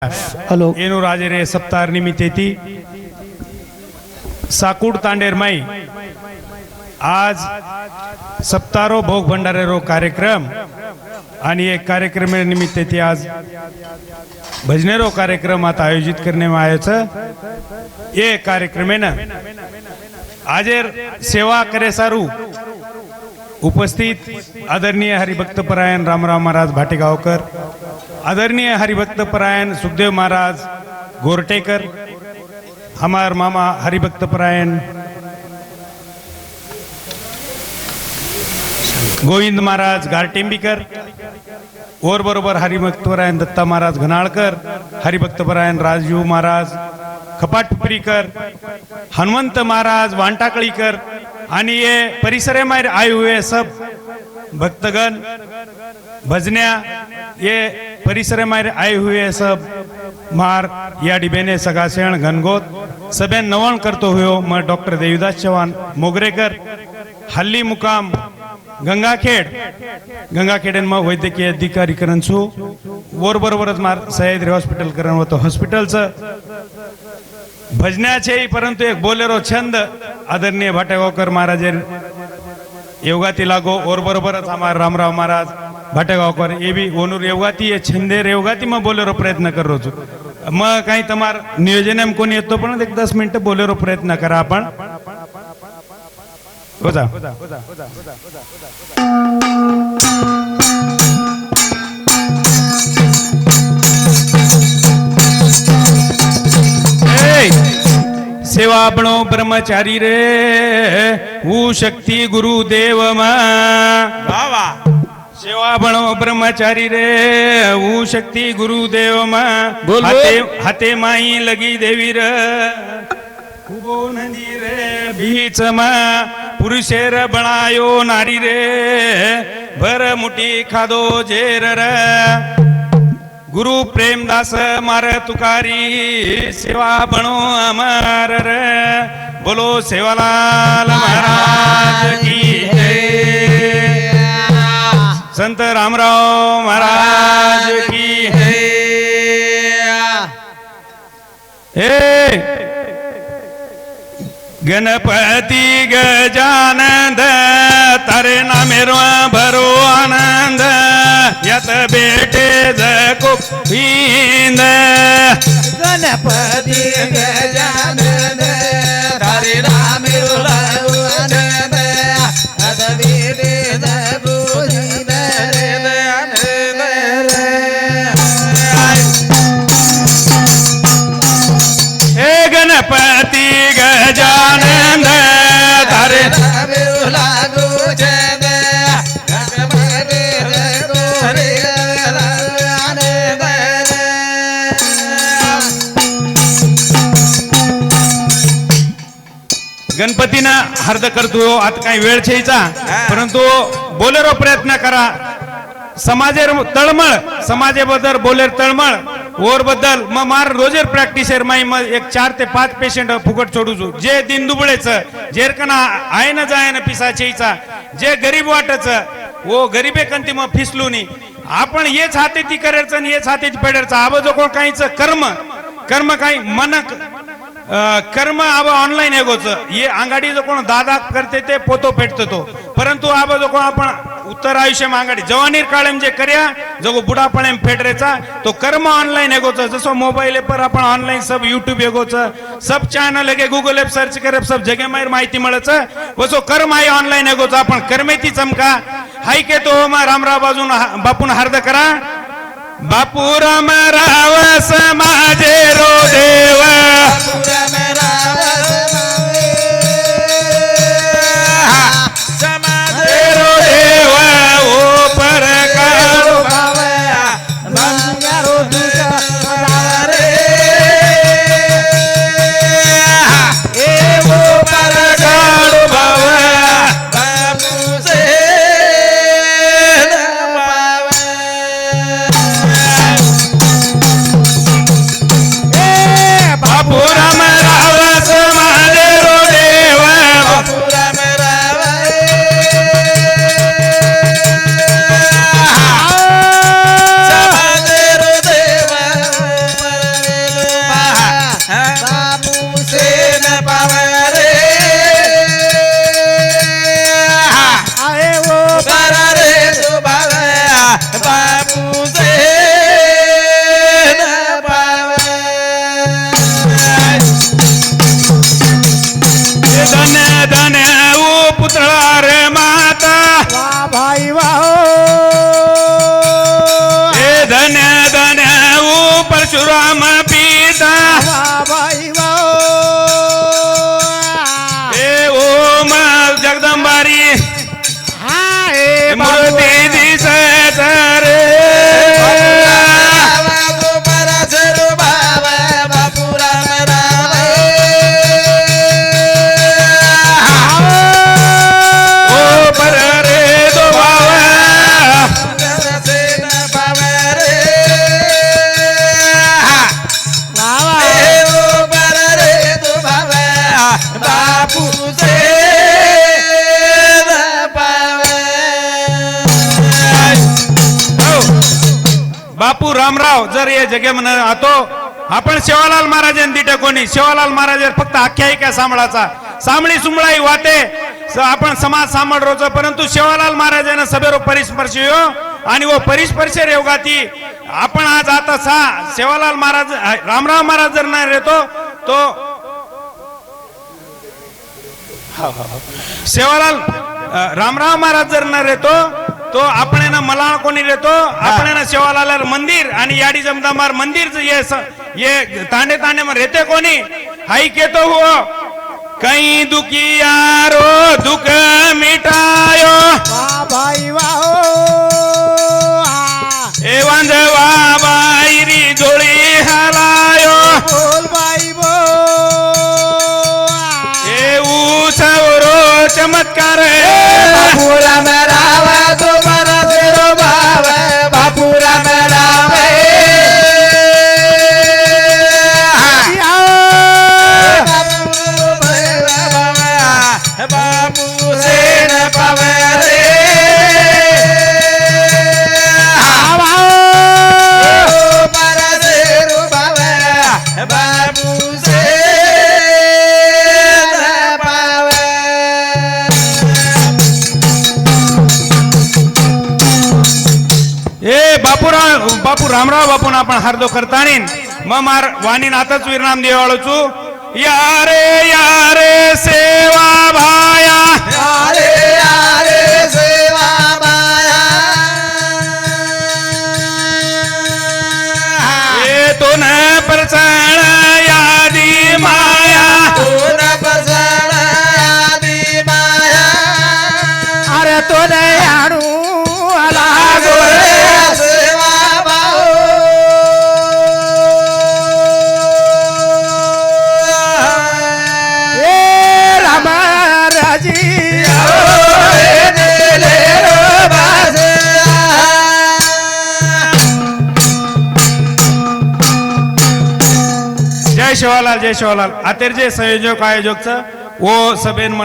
hello एनु राजेरे सप्ताह निमित्तेती साकूड तांडेर माई आज सप्तारो भोग भंडारेरो कार्यक्रम आणि एक कार्यक्रम निमित्तेती आज भजनेरो कार्यक्रम आता आयोजित करने में आयो ये कार्यक्रम आजेर सेवा करे सारू उपस्थित आदरणीय हरिभक्तपरायण रामराव महाराज भाटेगावकर, आदरणीय हरिभक्तपरायण सुखदेव महाराज गोरटेकर, हमार मामा हरिभक्तपरायण गोविंद महाराज गारटेंबीकर और बरोबर हरिभक्तपरायण दत्ता महाराज घनाळकर, हरिभक्तपरायण राजू महाराज खपाटपिपरीकर, हनुमंत महाराज वांटाकळीकर आणि ये परिसरे में आए हुए सब भक्तगण भजन्या ये परिसर में आए हुए सब मार या डिबेने सगासेण घनगोत सभे नवण करतो हुयो मैं डॉक्टर देवीदास चव्हाण मोगरेकर हल्ली मुकाम गंगाखेड में वैद्यकीय अधिकारी करण छु वर बरोबरच मार सह्याद्री हॉस्पिटल करण होतो हॉस्पिटलचं भजन्याचे परंतु एक बोलेरो छंद आदरणीय भाटेगावकर महाराज योगाती लागो और बरोबरच हमार रामराव महाराज भाटेगावकर ये भी ओनूर योगाती ये छंदेर योगाती में बोलेरो प्रयत्न कर छु मग काही तमार नियोजन में कोणी येतो पण एक 10 मिनिट बोलेरो प्रयत्न करा आपण होता सेवा बणो ब्रह्मचारी रे वो शक्ति गुरुदेव बाबा सेवा बणो ब्रह्मचारी रे वो शक्ति गुरुदेव हाते माई लगी देवी रे उबो नदी रे बीच पुरुषेर बनायो नारी रे भर मुठी खादो जेर रे गुरु प्रेमदास मार तुकारी सेवा बणो अमर रे बोलो सेवालाल महाराज की जय संत रामराव महाराज की हे गणपति गजानंद तारे नामेरो भरो आनंद यत बेटे जको भींद गणपति गजानंद तारे नामेरो भरो आनंद यत बेटे जको भींद हे गणपति गजानंद तारे लागू चंद गणपति गणपतीना हार्द करतो आता काही वेळ छेचा परंतु बोलेरो प्रयत्न करा समाजेर तळमळ समाजेबद्दल बोलेर तळमळ और बद्दल मग मार रोजेर प्रॅक्टिसर माई मग एक 4 ते 5 पेशंट फुकट सोडूचो जे दिन दुबळेच जेर कना आहे ना जाय ना पिसाचेचा जे गरीब वाटच वो गरीबे कंती मग फिसलूनी आपण हेच हाते ती करायचं आणि हेच हाते पेडायचं आब जो कोण काहीच कर्म काही मन कर्म आब ऑनलाईन एगोच ये अंगाडी जो कोण दादा करते ते पोतो पेटतो तो परंतु आब जो कोण आपण उत्तर आयुष्य अंगाडी जवानीर काळेम जे कर्या जो बुढापणे फेडरेचा तो कर्म ऑनलाईन एगोच जसो मोबाईल पर आपण ऑनलाईन सब यूट्यूब एगोच सब चॅनल एगे गूगल एप सर्च करे सब जगे मायर माहिती मिळच वसो कर्म आहे ऑनलाईन एगोच आपण कर्मेती चमका हाय के तो रामराव बाजून बापून हार्द करा बापू रामराव समाजे रो देव परशुराम पिता बाई वा ए ओम जगदंबारी हाय मूर्ती दिसत रे बाबू परशुर बाबा बापू राम राम ओ पर रे दो बाबा सेन पावे रे बाबा ओ पर रे तू बाबा बापू से बापू रामराव जर हे जगे म्हण आतो आपण सेवालाल महाराजांनी दिटे कोणी सेवालाल महाराज फक्त आख्यायिका सांभाळाचा सांभळी सुमळाई वाटे आपण समाज सांभाळ रोज परंतु सेवालाल महाराजांना सभेरो परिस्पर्श यो आणि वो परिस्पर्श रेवगाती आपण आज आता सा सेवालाल महाराज रामराव महाराज जर नाही रेतो तो सेवालाल रामराव महाराज जर न रेतो तो आपण ना मला कोणी रेतो आपण ना सेवालाल मंदिर आणि याडी जमदामार मंदिर ये तांडे तांडे में रहते कोणी हाई केतो हुओ कहीं दुखियारो दुख मिटायो बाबाई वा ए वांजवा बाईरी जोळी हलायो बोल बाई बो ए उसवरो चमत्कार बापू राम राम तू परशुर बाबा बापू राम राम बापू सेन पावे रे परशुर बाबा बापू सेन पावे ए बापू रामराव बापून आपण हार्दो करतानीन म मार वाणीन आताच विरनाम देवाळूचू यारे सेवा भाया यारे यारे सेवा माया ए तो न प्रसण यादी माया पूर्ण प्रसन्न आदि माया अरे तो आणू आला गोरे सेवा भाऊ ए रामा राजी दिले रो बासे जय शिवालाल आतेर जे संयोजक आयोजकचं वो सभेन मन